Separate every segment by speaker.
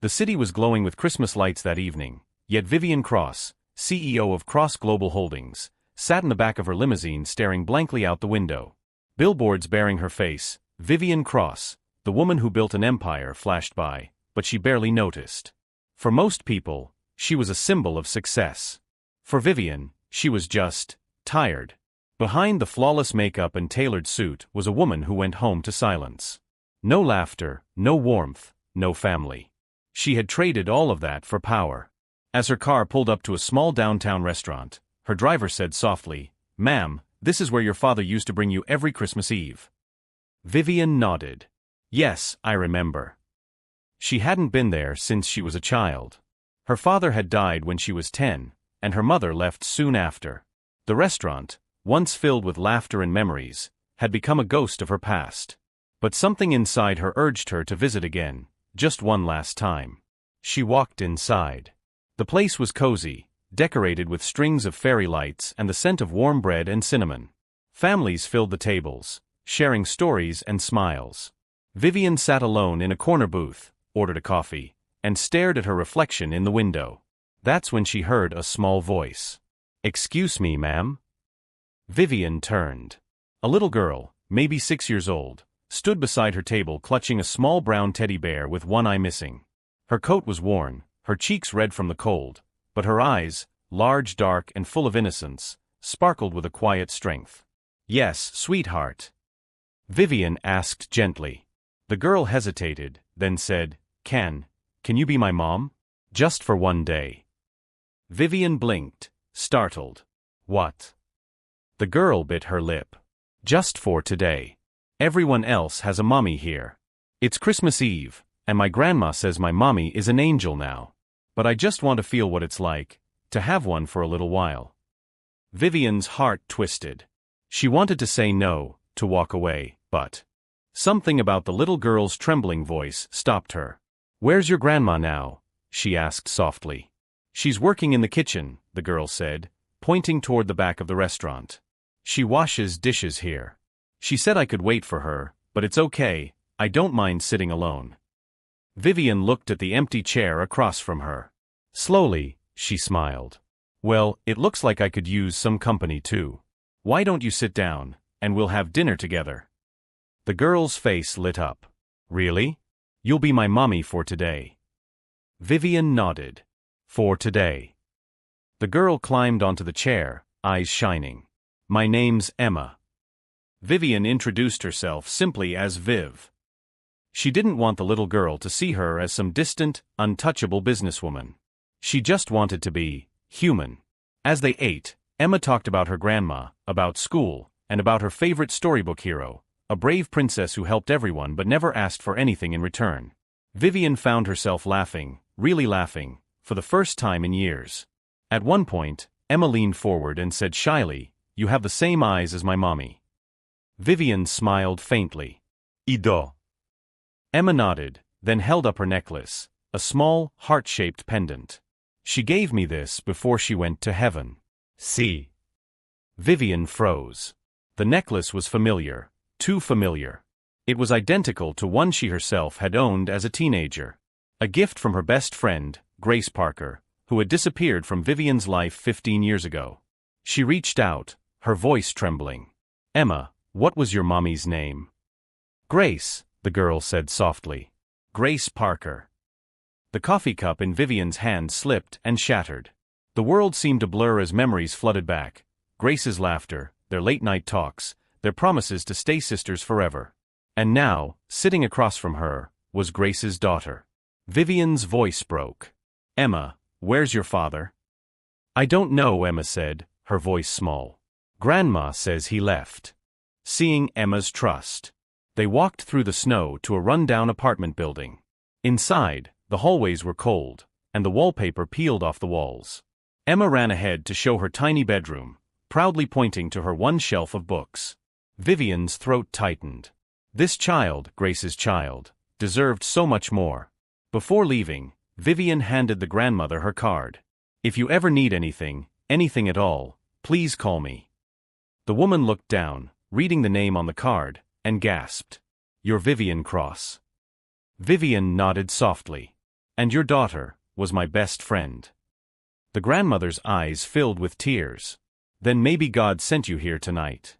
Speaker 1: The city was glowing with Christmas lights that evening, yet Vivian Cross, CEO of Cross Global Holdings, sat in the back of her limousine staring blankly out the window. Billboards bearing her face, Vivian Cross, the woman who built an empire, flashed by, but she barely noticed. For most people, she was a symbol of success. For Vivian, she was just tired. Behind the flawless makeup and tailored suit was a woman who went home to silence. No laughter, no warmth, no family. She had traded all of that for power. As her car pulled up to a small downtown restaurant, her driver said softly, "Ma'am, this is where your father used to bring you every Christmas Eve." Vivian nodded. "Yes, I remember." She hadn't been there since she was a child. Her father had died when she was 10, and her mother left soon after. The restaurant, once filled with laughter and memories, had become a ghost of her past. But something inside her urged her to visit again, just one last time. She walked inside. The place was cozy, decorated with strings of fairy lights and the scent of warm bread and cinnamon. Families filled the tables, sharing stories and smiles. Vivian sat alone in a corner booth, ordered a coffee, and stared at her reflection in the window. That's when she heard a small voice. "Excuse me, ma'am?" Vivian turned. A little girl, maybe 6 years old, stood beside her table clutching a small brown teddy bear with one eye missing. Her coat was worn, her cheeks red from the cold, but her eyes, large, dark, and full of innocence, sparkled with a quiet strength. "Yes, sweetheart?" Vivian asked gently. The girl hesitated, then said, Can you be my mom? Just for one day." Vivian blinked, startled. "What?" The girl bit her lip. "Just for today. Everyone else has a mommy here. It's Christmas Eve, and my grandma says my mommy is an angel now. But I just want to feel what it's like to have one for a little while." Vivian's heart twisted. She wanted to say no, to walk away, but something about the little girl's trembling voice stopped her. "Where's your grandma now?" she asked softly. "She's working in the kitchen," the girl said, pointing toward the back of the restaurant. "She washes dishes here. She said I could wait for her, but it's okay, I don't mind sitting alone." Vivian looked at the empty chair across from her. Slowly, she smiled. "Well, it looks like I could use some company too. Why don't you sit down, and we'll have dinner together?" The girl's face lit up. "Really? You'll be my mommy for today?" Vivian nodded. "For today." The girl climbed onto the chair, eyes shining. "My name's Emma." Vivian introduced herself simply as Viv. She didn't want the little girl to see her as some distant, untouchable businesswoman. She just wanted to be human. As they ate, Emma talked about her grandma, about school, and about her favorite storybook hero, a brave princess who helped everyone but never asked for anything in return. Vivian found herself laughing, really laughing, for the first time in years. At one point, Emma leaned forward and said shyly, "You have the same eyes as my mommy." Vivian smiled faintly. "Ido." Emma nodded, then held up her necklace, a small, heart-shaped pendant. "She gave me this before she went to heaven." "See." Vivian froze. The necklace was familiar, too familiar. It was identical to one she herself had owned as a teenager. A gift from her best friend, Grace Parker, who had disappeared from Vivian's life 15 years ago. She reached out, her voice trembling. "Emma, what was your mommy's name?" "Grace," the girl said softly. "Grace Parker." The coffee cup in Vivian's hand slipped and shattered. The world seemed to blur as memories flooded back. Grace's laughter, their late-night talks, their promises to stay sisters forever. And now, sitting across from her, was Grace's daughter. Vivian's voice broke. "Emma, where's your father?" "I don't know," Emma said, her voice small. "Grandma says he left." Seeing Emma's trust, they walked through the snow to a run-down apartment building. Inside, the hallways were cold, and the wallpaper peeled off the walls. Emma ran ahead to show her tiny bedroom, proudly pointing to her one shelf of books. Vivian's throat tightened. This child, Grace's child, deserved so much more. Before leaving, Vivian handed the grandmother her card. "If you ever need anything, anything at all, please call me." The woman looked down, reading the name on the card, and gasped. "You're Vivian Cross." Vivian nodded softly. And your daughter was my best friend. The grandmother's eyes filled with tears. Then maybe God sent you here tonight.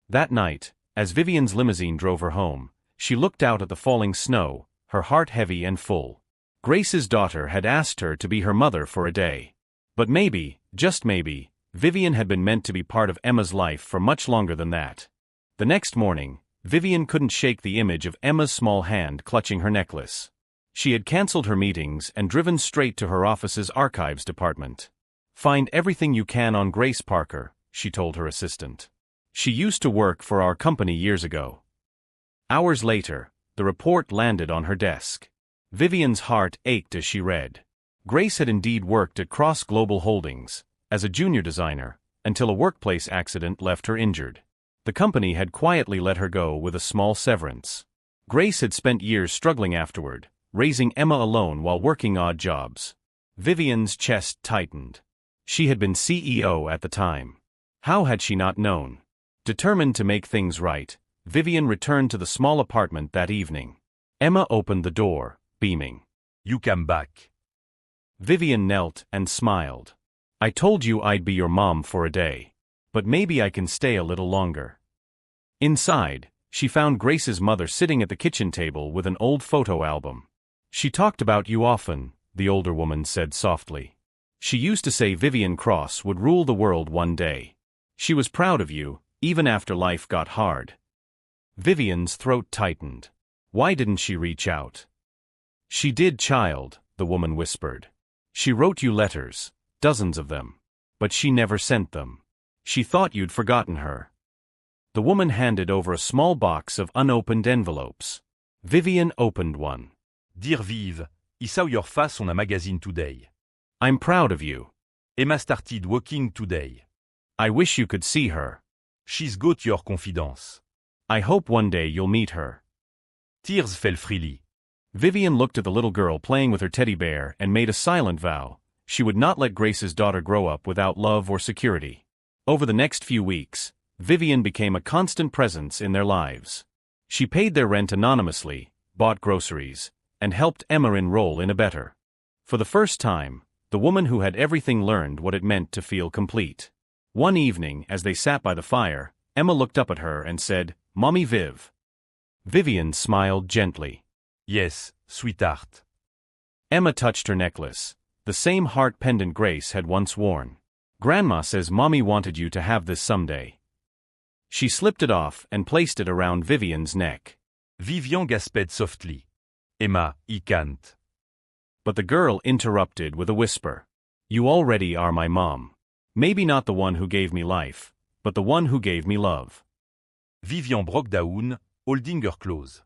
Speaker 1: That night, as Vivian's limousine drove her home, she looked out at the falling snow, her heart heavy and full. Grace's daughter had asked her to be her mother for a day. But maybe, just maybe, Vivian had been meant to be part of Emma's life for much longer than that. The next morning, Vivian couldn't shake the image of Emma's small hand clutching her necklace. She had cancelled her meetings and driven straight to her office's archives department. Find everything you can on Grace Parker, she told her assistant. She used to work for our company years ago. Hours later, the report landed on her desk. Vivian's heart ached as she read. Grace had indeed worked at Cross Global Holdings, as a junior designer, until a workplace accident left her injured. The company had quietly let her go with a small severance. Grace had spent years struggling afterward, raising Emma alone while working odd jobs. Vivian's chest tightened. She had been CEO at the time. How had she not known? Determined to make things right, Vivian returned to the small apartment that evening. Emma opened the door, beaming.
Speaker 2: You came back.
Speaker 1: Vivian knelt and smiled. I told you I'd be your mom for a day. But maybe I can stay a little longer. Inside, she found Grace's mother sitting at the kitchen table with an old photo album. She talked about you often, the older woman said softly. She used to say Vivian Cross would rule the world one day. She was proud of you, even after life got hard. Vivian's throat tightened. Why didn't she reach out? She did, child, the woman whispered. She wrote you letters, dozens of them. But she never sent them. She thought you'd forgotten her. The woman handed over a small box of unopened envelopes. Vivian opened one.
Speaker 2: Dear Viv, I saw your face on a magazine today.
Speaker 1: I'm proud of you.
Speaker 2: Emma started walking today.
Speaker 1: I wish you could see her.
Speaker 2: She's got your confidence.
Speaker 1: I hope one day you'll meet her.
Speaker 2: Tears fell freely.
Speaker 1: Vivian looked at the little girl playing with her teddy bear and made a silent vow. She would not let Grace's daughter grow up without love or security. Over the next few weeks, Vivian became a constant presence in their lives. She paid their rent anonymously, bought groceries, and helped Emma enroll in a better. For the first time, the woman who had everything learned what it meant to feel complete. One evening, as they sat by the fire, Emma looked up at her and said, Mommy Viv. Vivian smiled gently.
Speaker 2: Yes, sweetheart.
Speaker 1: Emma touched her necklace, the same heart pendant Grace had once worn. Grandma says Mommy wanted you to have this someday. She slipped it off and placed it around Vivian's neck.
Speaker 2: Vivian gasped softly. Emma, I can't.
Speaker 1: But the girl interrupted with a whisper. You already are my mom. Maybe not the one who gave me life, but the one who gave me love.
Speaker 2: Vivian broke down, holding her close.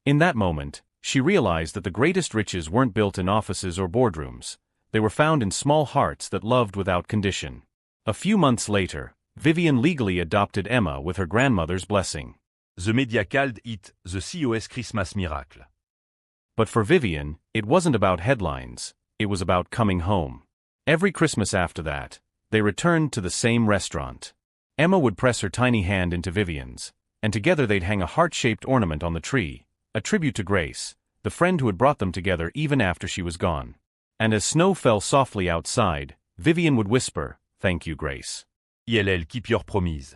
Speaker 1: In that moment, she realized that the greatest riches weren't built in offices or boardrooms. They were found in small hearts that loved without condition. A few months later, Vivian legally adopted Emma with her grandmother's blessing.
Speaker 2: The media called it the COS Christmas miracle.
Speaker 1: But for Vivian, it wasn't about headlines, it was about coming home. Every Christmas after that, they returned to the same restaurant. Emma would press her tiny hand into Vivian's, and together they'd hang a heart-shaped ornament on the tree, a tribute to Grace, the friend who had brought them together even after she was gone. And as snow fell softly outside, Vivian would whisper, Thank you, Grace.
Speaker 2: ILL, keep your promise.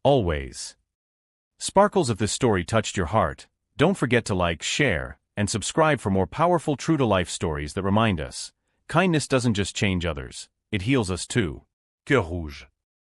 Speaker 1: Always. Sparkles of this story touched your heart. Don't forget to like, share, and subscribe for more powerful true-to-life stories that remind us, kindness doesn't just change others, it heals us too.
Speaker 2: Cœur rouge.